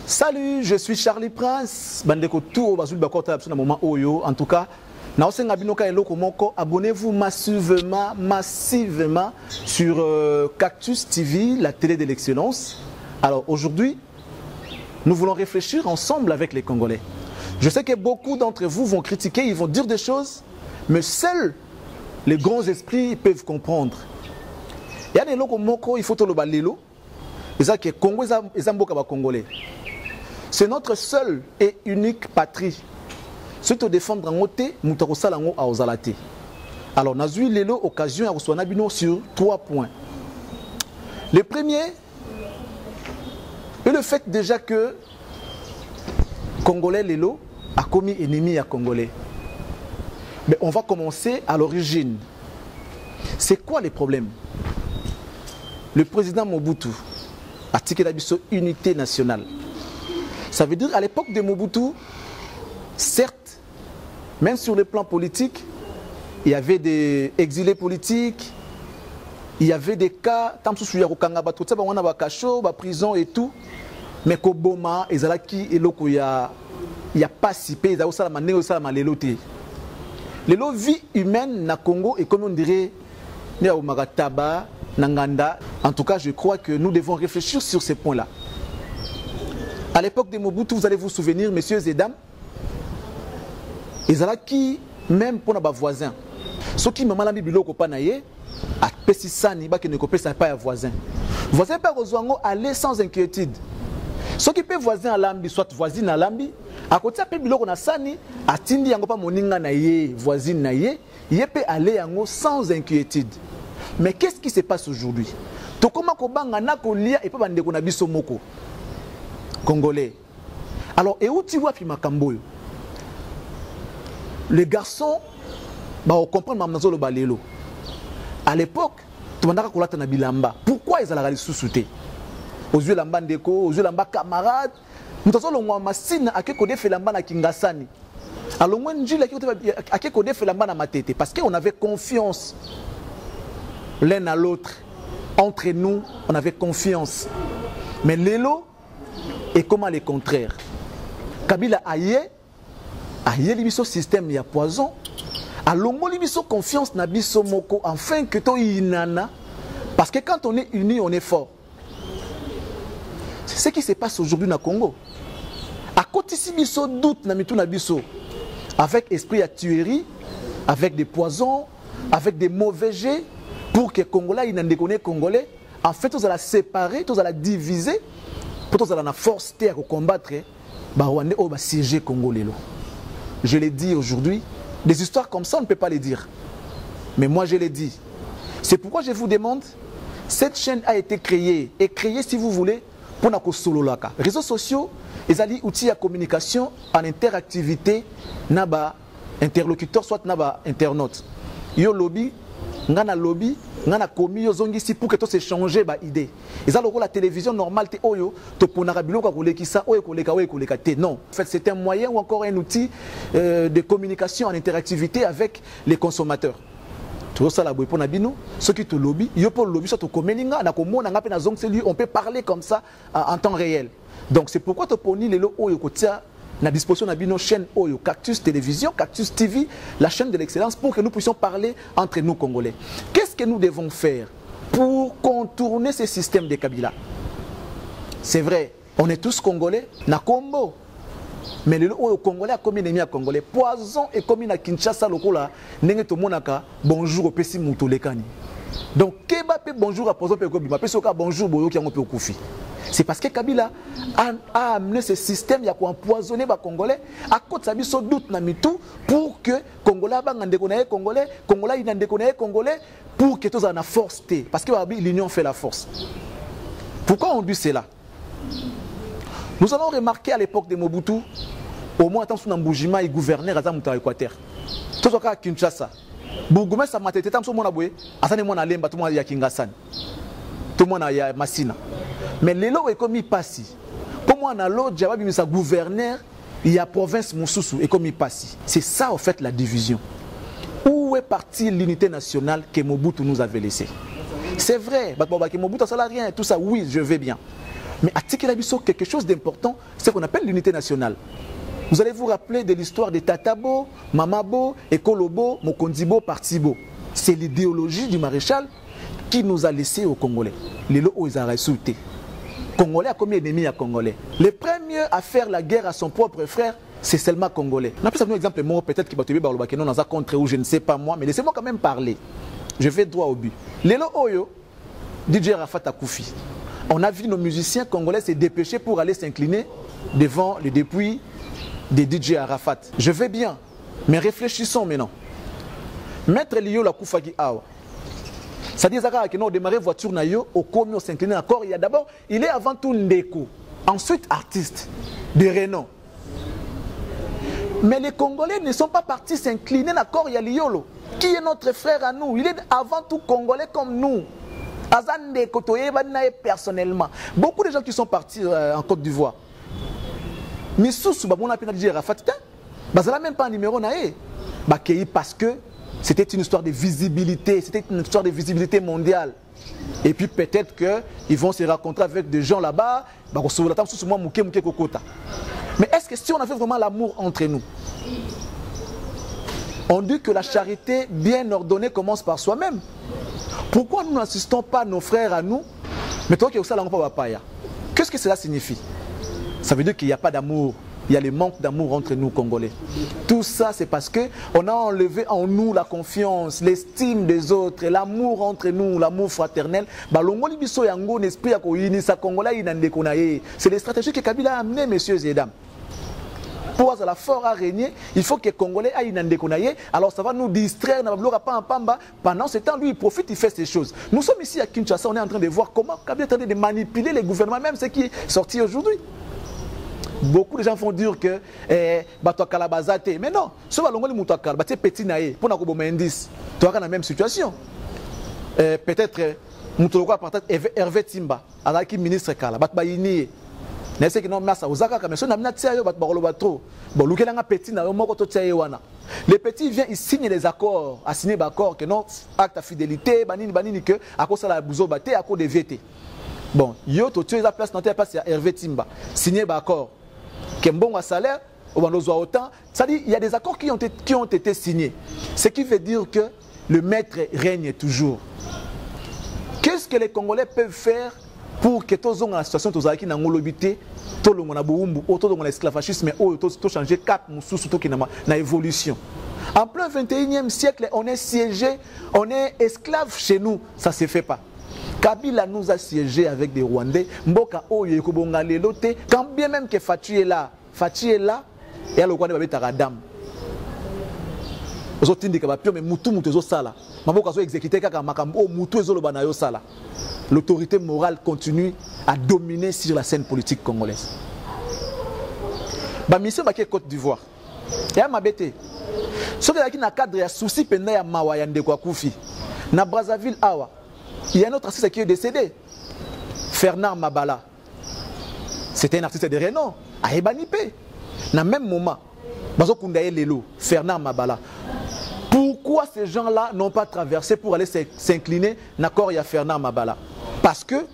Salut, je suis Charlie Prince. Bandeko tout bazul bakota na moment oyo. En tout cas, na osenga binoka eloko moko, abonnez-vous massivement sur Cactus TV, la télé de l'excellence. Alors aujourd'hui, nous voulons réfléchir ensemble avec les Congolais. Je sais que beaucoup d'entre vous vont critiquer, ils vont dire des choses, mais seuls les grands esprits peuvent comprendre. Il y a des loko moko, il faut le balelo. C'est Congo, Congolais. C'est notre seule et unique patrie. Ce qui défendre en côté, nous avons à Ozalate. Alors, nous avons eu l'occasion de reçoit sur 3 points. Le premier est le fait déjà que Congolais Lelo a commis ennemi à Congolais. Mais on va commencer à l'origine. C'est quoi les problèmes? Le président Mobutu a tiré la unité nationale. Ça veut dire à l'époque de Mobutu, certes, même sur le plan politique, il y avait des exilés politiques, il y avait des cas, il y a prison et tout, mais Koboma, il y a pas si peu, il y a la vie humaine na Congo et comme on dirait, il y a Magataba, Nanganda. En tout cas, je crois que nous devons réfléchir sur ces points-là. À l'époque de Mobutu, vous allez vous souvenir, messieurs et dames, ils allaient qui, même pour nos voisins, ceux qui m'ont dit biloko panaye, à Pessisani, bah qui ne connaissent pas voisin. Voisin pas besoin aller sans inquiétude. Ceux qui peuvent voisin à l'ambi, soit voisine à l'ambi, à côté de biloko na sani, à tindi yango pas moninga na ye, voisine na ye, il peut aller yango sans inquiétude. Mais qu'est-ce qui se passe aujourd'hui? To koma ko banga na ko lia et pas bande ko na biso moko. Congolais. Alors, et où tu vois Makamboyo? Les garçons, on comprend Mamnazo le Balélo. À l'époque, tu m'as dit que bilamba. Pourquoi ils allaient sous-souter? Aux yeux lamba ndeko, aux yeux lamba camarade. Nous avons le machine à quelque fait lamba na Kingasani. Alors, moi, je dis à quelque fait lamba na matete. Parce qu'on avait confiance l'un à l'autre. Entre nous, on avait confiance. Mais l'élo, et comment le contraire? Kabila aye libiso système ya poison. Alongo libiso confiance na biso moko enfin que to inana parce que quand on est unis on est fort. C'est ce qui se passe aujourd'hui na Congo. À côté si biso doute na mitu na biso avec esprit à tuerie, avec des poisons, avec des mauvais jets pour que Congolais n'en déconne Congolais. En fait, on va la séparer, on va la diviser. Pour que la force à combattre, siéger Congolais. Je l'ai dit aujourd'hui, des histoires comme ça, on ne peut pas les dire. Mais moi, je l'ai dit. C'est pourquoi je vous demande, cette chaîne a été créée, et créée, si vous voulez, pour nos sololaka. Réseaux sociaux, ils ont outils de communication en interactivité, naba interlocuteur, soit naba internaute. Yo lobby, ngana lobby, ngana komi yo zongi si pour que tout s'échanger ba idée. Ils ont la télévision normale te oyo to ponara biloko koleki sa oyo koleka te. Non, en fait c'est un moyen ou encore un outil de communication en interactivité avec les consommateurs. Tout ça la boy pona bino, ceux qui te lobby, yo pour lobby soit to komelinga na komona nga pe na zong celui on peut parler comme ça en temps réel. Donc c'est pourquoi to poni lelo oyo kotia na disposition de nos chaînes Oyo, Cactus Télévision, Cactus TV, la chaîne de l'excellence, pour que nous puissions parler entre nous Congolais. Qu'est-ce que nous devons faire pour contourner ce système de Kabila? C'est vrai, on est tous Congolais, na Combo. Mais le Congolais a commis l'ennemi à Congolais. Poison est commis à Kinshasa, lokola, nenge to monaka, bonjour au Pessi Moutolekani. Donc, Keba pe bonjour à Poison pe Kobima, pe soka bonjour boyo ki pe Koufi. C'est parce que Kabila a amené ce système, il y a empoisonné les Congolais à cause de ce doute pour que les Congolais n'en Congolais, Congolais n'en Congolais, pour que tous en force. Parce que l'union fait la force. Pourquoi on dit cela? Nous allons remarquer à l'époque de Mobutu, au moins attention dans Boujima, il gouvernait à Équateur. Tout ce cas à Kinshasa. Bougoume, ça m'a été tant que mon aboué, à ça, mon alemba, tout le monde y a Kingassan. Tout le monde y a Massina. Mais les lois est comme il passe. Pour moi, dans l'autre, j'avais mis sa gouverneur, il y a province Moussoussou et comme il passe. C'est ça, en fait, la division. Où est partie l'unité nationale que Mobutu nous avait laissée? C'est vrai, Mobutu, ça n'a rien, tout ça, oui, je vais bien. Mais à Tikelabiso, quelque chose d'important, c'est ce qu'on appelle l'unité nationale. Vous allez vous rappeler de l'histoire de Tatabo, Mamabo, Ekolobo, Mokondibo, Partibo. C'est l'idéologie du maréchal qui nous a laissé aux Congolais. Les lots ils ont résulté. Congolais a combien d'ennemis à Congolais? Le premier à faire la guerre à son propre frère, c'est seulement Congolais. On a pris un exemple, moi peut-être qu'il va te dire dans un contre ou je ne sais pas moi, mais laissez-moi quand même parler. Je vais droit au but. Les lots Oyo, DJ Rafat Akoufi. On a vu nos musiciens congolais se dépêcher pour aller s'incliner devant le dépouille de DJ Arafat. Je vais bien, mais réfléchissons maintenant. Maître Lio la Koufagi Awa. Ça dit que nous démarrer voiture na yo au commis on s'incliner encore. Il y a d'abord, il est avant tout Ndeko, ensuite artiste de renom. Mais les Congolais ne sont pas partis s'incliner d'accord Yaliolo, qui est notre frère à nous. Il est avant tout Congolais comme nous. Azande Kotoye personnellement. Beaucoup de gens qui sont partis en Côte d'Ivoire. Mais sous on a pu dire Rafat, ça même pas un numéro naé. Parce que c'était une histoire de visibilité, c'était une histoire de visibilité mondiale. Et puis peut-être qu'ils vont se rencontrer avec des gens là-bas. Mais est-ce que si on avait vraiment l'amour entre nous? On dit que la charité bien ordonnée commence par soi-même. Pourquoi nous n'assistons pas nos frères à nous? Mais toi qui es au salon, qu'est-ce que cela signifie? Ça veut dire qu'il n'y a pas d'amour. Il y a le manque d'amour entre nous, Congolais. Tout ça, c'est parce qu'on a enlevé en nous la confiance, l'estime des autres, l'amour entre nous, l'amour fraternel. C'est les stratégies que Kabila a amenées, messieurs et dames. Pour la fort à régner, il faut que les Congolais aillent dans des Konaye. Alors ça va nous distraire, pendant ce temps, lui, il profite, il fait ces choses. Nous sommes ici à Kinshasa, on est en train de voir comment Kabila est en train de manipuler les gouvernements, même ce qui est sorti aujourd'hui. Beaucoup de gens font dire que mais non, ce va l'ongoli moutakal, petit naïe, pour n'avoir pas d'indice, tu as la même situation. Peut-être Moutoloka peut-être Hervé Timba, avec le ministre Kala, Batbaïni. Mais c'est que non, mais ça, aux accords, mais si on a mis ça, il va te trop. Bon, le gars petit na yomo koto tsayewana. Les petits viennent, ils signent les accords, à signer des accords que non acte de fidélité, banini que à cause de la bouzo baté, à cause de VT. Bon, yo to tu la place dans ta place à Hervé Timba, signer des accords. Que bon à salaire, on va nous autant. Ça dit, il y a des accords qui ont été signés. Ce qui veut dire que le maître règne toujours. Qu'est-ce que les Congolais peuvent faire pour que tous dans la situation tous qui n'ont l'obité, tout le monde a boumbu, tout le monde a l'esclavagisme, tout changer cap, surtout qui n'a évolution. En plein 21e siècle, on est siégé, on est esclave chez nous, ça ne se fait pas. Kabila nous a siégé avec des Rwandais. Mboka oye kobonga lelote. Quand bien même que Fatou est là, et alors Rwanda va mettre radam. Aux autres indiquent que mais mutu zo sala. Maboka zo exécuter kaka makambo mutu zo lo banayo sala. L'autorité morale continue à dominer sur la scène politique congolaise. Ba mission ba ke Côte d'Ivoire. Ya mabete. Ce qui na cadre ya souci penda ya mawa ya ndeko akufi. Na Brazzaville awa. Il y a un autre artiste qui est décédé, Fernand Mabala. C'était un artiste de renom, à Ebanipé. Dans le même moment, Fernand Mabala. Pourquoi ces gens-là n'ont pas traversé pour aller s'incliner d'accord, il y a Fernand Mabala? Parce que,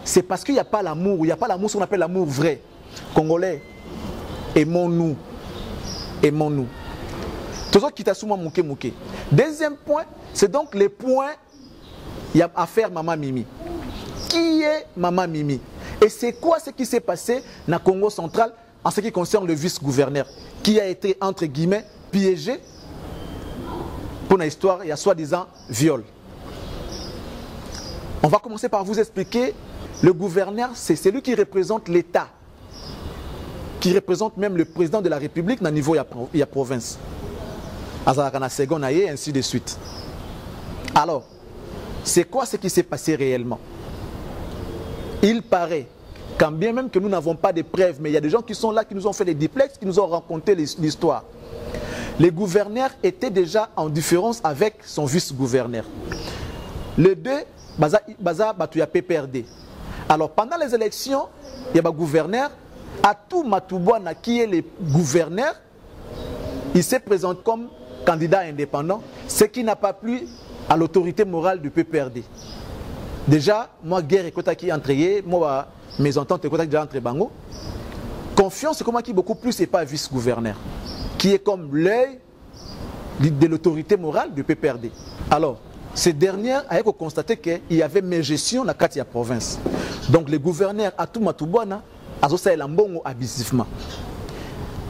c'est parce qu'il n'y a pas l'amour, il n'y a pas l'amour, ce qu'on appelle l'amour vrai. Congolais. Aimons-nous. Aimons-nous. Deuxième point, c'est donc les points à faire Maman Mimi. Qui est Maman Mimi? Et c'est quoi ce qui s'est passé dans le Congo central en ce qui concerne le vice-gouverneur qui a été, entre guillemets, piégé pour une histoire, il y a soi-disant viol. On va commencer par vous expliquer, le gouverneur, c'est celui qui représente l'État, qui représente même le président de la République dans le niveau il y a province. Et ainsi de suite. Alors, c'est quoi ce qui s'est passé réellement? Il paraît, quand bien même que nous n'avons pas de preuves, mais il y a des gens qui sont là, qui nous ont fait des duplex, qui nous ont raconté l'histoire. Le gouverneur était déjà en différence avec son vice-gouverneur. Les deux, Baza Batouya PPRD. Alors, pendant les élections, il y a un gouverneur. Atou Matoubouana, qui est le gouverneur, il se présente comme candidat indépendant, ce qui n'a pas plu à l'autorité morale du PPRD. Déjà, moi, guerre et qui entré, moi, mes ententes et déjà entre bango. Confiance, c'est comment qui beaucoup plus et pas vice-gouverneur, qui est comme l'œil de l'autorité morale du PPRD. Alors, ces dernières a constaté qu'il y avait mes gestions dans la Katia province. Donc, le gouverneur Atou Matoubouana a fait l'ambongo abusivement.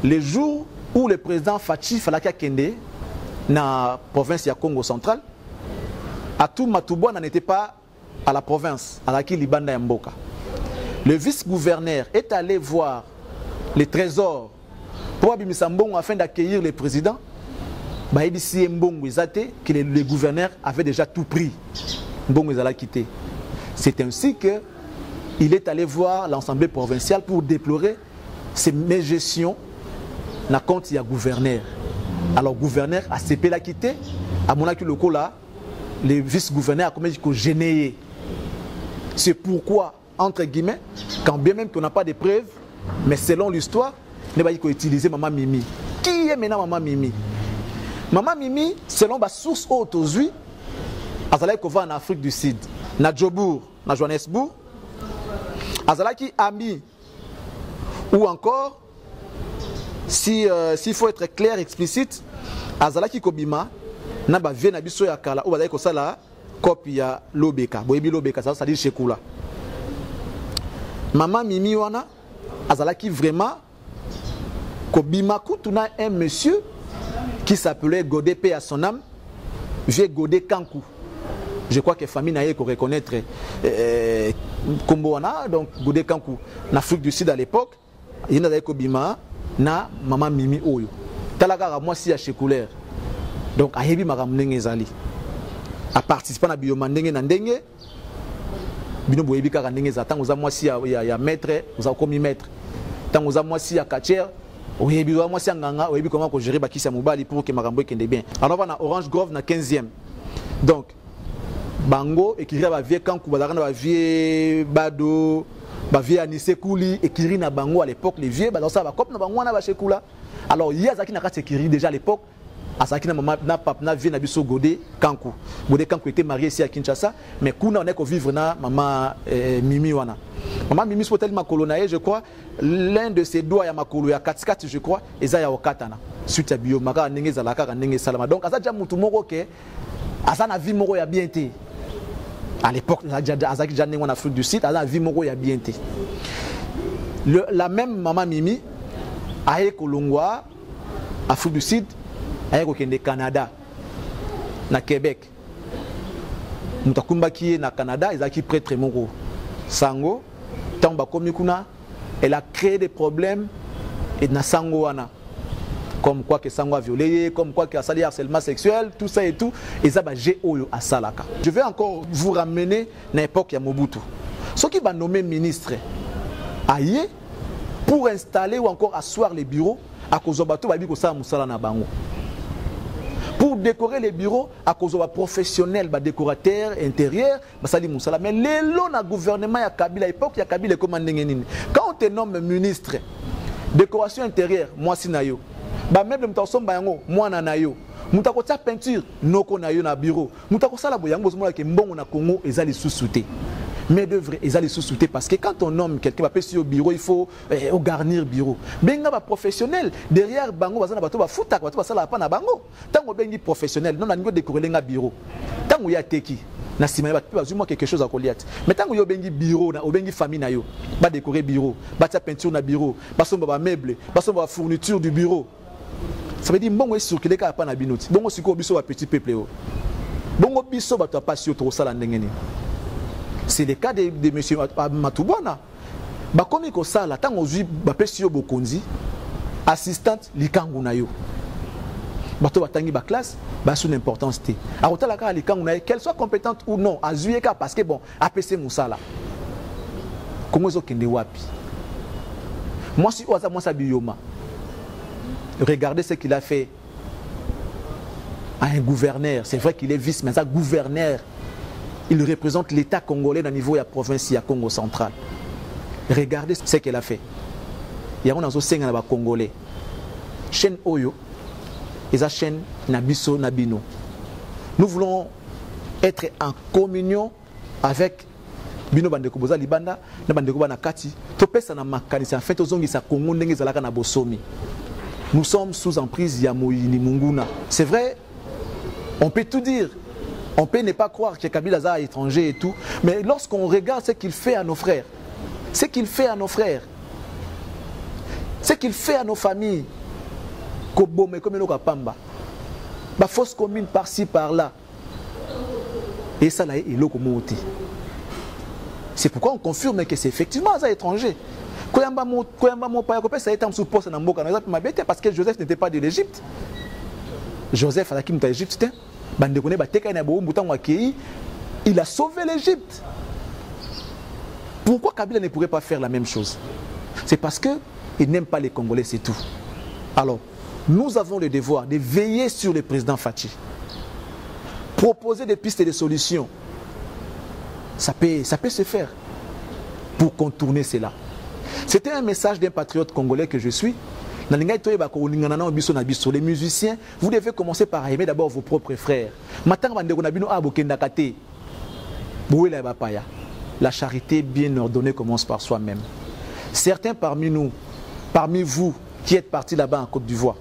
Les jours où le président Fachi Falaka Kende dans la province de Congo central, Atou Matoubouana n'était pas à la province, à laquelle Libanda Mboka. Le vice-gouverneur est allé voir les trésors pour abimisa mbongo afin d'accueillir le président. Bah, il dit mbongo que le gouverneur avait déjà tout pris. Mbongo a quitté. C'est ainsi que il est allé voir l'Assemblée provinciale pour déplorer ces mégestions na compte il y a gouverneur. Alors gouverneur a CP la quitté, à mon avis le coup là, le vice-gouverneur a commis que gêné. C'est pourquoi entre guillemets, quand bien même qu'on n'a pas de preuves, mais selon l'histoire, ne va pas utiliser Maman Mimi. Qui est maintenant Maman Mimi? Maman Mimi, selon la source haute aux huit, Azala qui va en Afrique du Sud, na Djobour, na Johannesburg, Azala qui ami, ou encore, s'il faut être clair, explicite, Azala qui kobima, na ba vie na biso ya kala, ou bazali ko sala copie ya lobeka, boyebi lobeka, ça dit Shekula. Maman Mimi wana, Azala qui vraiment, kobima kutuna un monsieur qui s'appelait Godé P à son âme, vieux Godé Kankou. Je crois que la famille n'a pas reconnaître Komboana, donc Godé Kankou. En Afrique du Sud à l'époque, il y a des Kobima, na Maman Mimi Oyo. Talaga moi si à Chekoulaire. Donc a yebi maram ndenge ezali. A participer na bioma ndenge na ndenge. Bino boyebi kaka ndenge za tango za moi si ya maître, za komi maître. Tango za moi si ya katière. Oui, moi c'est nganga, oui comment que gérer bakisa mobali pour que marambo kende bien. Alors on a Orange Grove na 15e. Donc bango écrit ba vieux Kankou bazana ba vieux Bado, ba vieux Anissé Kouli écrit na bango à l'époque les vieux ba ça ba cop na bango na ba Shekula. Alors il y a zaki na ka écrit déjà à l'époque à zaki na maman na pap na vieux na biso Godé Kankou. Godé Kankou était marié ici à Kinshasa mais kuna on est ko vivre na maman Mimi wana. Maman Mimi soit tellement colonaye, je crois, l'un de ses doigts ya makolo ya katikati je crois, eza ya okatana. Suite ya biomaka ndenge zalaka ndenge salama. Donc aza ja mutu moko ke aza na vie moko ya bien te. À l'époque azaki ja ndenge en Afrique du Sud, aza na vie moko ya bien te. La même maman Mimi aye kolongwa Afrique du Sud, aye ko kende Canada na Québec. Mutakumba qui est na Canada, ezaki prêtre moko. Sango, Tamba Komikuna, elle a créé des problèmes et na Sango wana. Comme quoi que Sango a violé, comme quoi qu'il a sali harcèlement sexuel, tout ça et tout. Et ça va géoyo à Salaka. Je vais encore vous ramener à l'époque de Mobutu. Ceux qui va nommer ministre aïe pour installer ou encore asseoir les bureaux à cause de bateau babi ko sa musala na bango. Pour décorer les bureaux, à cause de professionnels, décorateurs intérieurs, mais les lots dans le gouvernement, il y a Kabila, à l'époque, il y a Kabila comme quand on te nomme ministre, décoration intérieure, moi si nayo, même le mtaosom bayango, moi nayo, mutakotia peinture, noko nayo na bureau, mutakosala boyango, moi que mbongo na Congo, ils allaient sous-souter. Mais d'œuvre, ils allaient sous-souter parce que quand on nomme quelqu'un va sur au bureau, il faut garnir bureau. Benga ba professionnel derrière bango bazana bato ba futa bato ba sala pa na bango. Tango bengi professionnel non na ngo décorer nga bureau. Tango ya teki na sima ba bazuma quelque chose à Goliath. Mais tango yo bengi bureau na obengi famille na yo ba décorer bureau, ba ta peinture na bureau, ba somba ba meuble, ba somba ba fourniture du bureau. Ça veut dire mbongo est circuler ka pa na binoti. Bongo siko biso ba petit peuple yo. Bongo biso ba to pas sur trop sala ndengeni. C'est le cas de M. Matoubouana. Comme il y a là, tant que vous Bokonzi, assistante Likangu Nayo. Bato batangi ba classe, ba sous l'importance T. Alors la ka Likangu Nayo, qu'elle soit compétente ou non, à Zuyeka parce que bon, APC Moussala. Comment ils ont kende wapi? Moi si Oaza moi Sabiyoma. Regardez ce qu'il a fait à un gouverneur. C'est vrai qu'il est vice, mais ça gouverneur. Il représente l'État congolais au niveau de la province à Congo central. Regardez ce qu'elle a fait. Il y a un Congolais. Chen Oyo, eza chaîne Nabiso Nabino. Nous voulons être en communion avec Bino Bandeko Boza Libanda, na Bandeko Bana Kati, to pesa na makanisi en fait ozongi sa Congo ndenge zalaka na bosomi. Nous sommes sous emprise ya Moïni Munguna. C'est vrai, on peut tout dire. On peut ne pas croire que Kabila est étranger et tout, mais lorsqu'on regarde ce qu'il fait à nos frères, ce qu'il fait à nos frères, ce qu'il fait à nos familles, Kobome comme le Kapamba, ba fausse commune par-ci par-là, et ça là est locomoté. C'est pourquoi on confirme que c'est effectivement un étranger. Parce que Joseph n'était pas de l'Égypte. Joseph a quitté l'Égypte. Il a sauvé l'Égypte. Pourquoi Kabila ne pourrait pas faire la même chose? C'est parce qu'il n'aime pas les Congolais, c'est tout. Alors, nous avons le devoir de veiller sur le président Fachi. Proposer des pistes et des solutions. Ça peut se faire pour contourner cela. C'était un message d'un patriote congolais que je suis. Les musiciens, vous devez commencer par aimer d'abord vos propres frères. La charité bien ordonnée commence par soi-même. Certains parmi nous, parmi vous qui êtes partis là-bas en Côte d'Ivoire,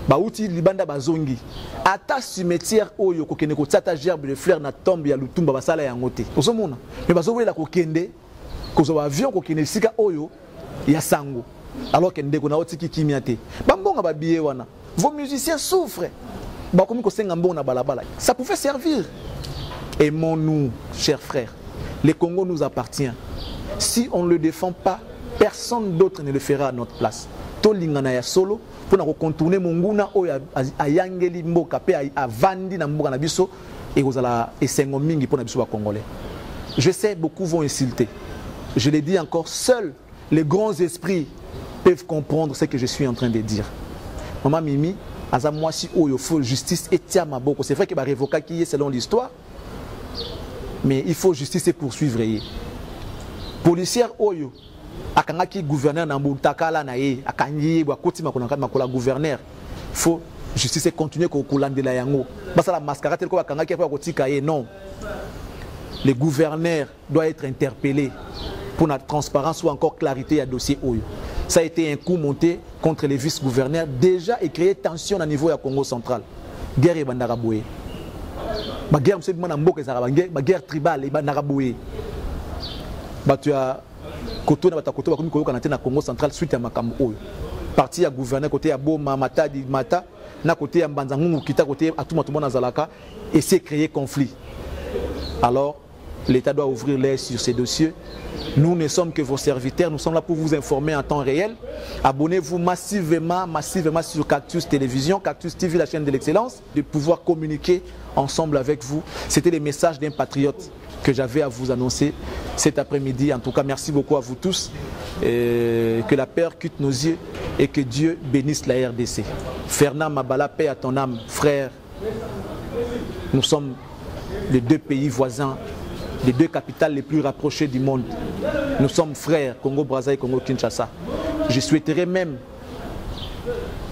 Bauti libanda bazongi ata cimetière oyo kokende ko tsata gerbe de fleurs na tombe ya lutumba basala ya ngote osomona mais bazobela kokende kozo avion kokende sika oyo ya sango alors que ndeko na otiki kimia te bambonga babiye wana vos musiciens souffrent bakomi ko senga mbona balabala ça pouvait servir. Aimons-nous chers frères, le Congo nous appartient. Si on ne le défend pas, personne d'autre ne le fera à notre place. Tolingana ya solo pour contourner monguna oyo ayangeli mboka pe avandi na mboka na biso et kozala esengo mingi pour na biso ba congolais. Je sais beaucoup vont insulter. Je l'ai dit encore, seuls les grands esprits peuvent comprendre ce que je suis en train de dire. Maman Mimi aza mwasi oyo faut justice et tia maboko. C'est vrai que ba révoka qui est selon l'histoire, mais il faut justice et poursuivre. Policière oyo akangaki gouverneur na mutakala na ye akanyi ba kotima kola gouverneur, faut justice et continuer ko kolandela yango basa la mascarade ko akangaki ko kotika ye. Non, le gouverneur doit être interpellé pour la transparence ou encore clarité à dossier oyo. Ça a été un coup monté contre les vice-gouverneurs déjà et créé tension à niveau du Congo central. Guerre et bandaraboué. La guerre tribale et bandaraboué. Tu as côté na Congo central suite à Makambo oyo. Parti à gouverneur côté à Boma Matadi Mata na côté à Mbanzangu kita côté à tout monde na Zalaka et c'est créé conflit. Alors l'État doit ouvrir l'œil sur ces dossiers. Nous ne sommes que vos serviteurs, nous sommes là pour vous informer en temps réel. Abonnez-vous massivement sur Cactus Télévision, Cactus TV, la chaîne de l'excellence, de pouvoir communiquer ensemble avec vous. C'était les messages d'un patriote que j'avais à vous annoncer cet après-midi. En tout cas, merci beaucoup à vous tous. Et que la paix quitte nos yeux et que Dieu bénisse la RDC. Fernand Mabala, paix à ton âme, frère. Nous sommes les deux pays voisins, les deux capitales les plus rapprochées du monde. Nous sommes frères, Congo-Brazzaville et Congo-Kinshasa. Je souhaiterais même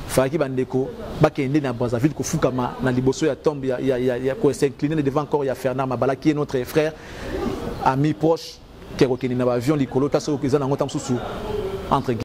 Faki Bandeko, Bakende na Brazzaville, Kofukama, na Liboso ya tombe, ya s'incliner devant encore ya Fernand Mabala qui est notre frère, ami proche, qui est na avion likolo taso kezana ngota msusu entre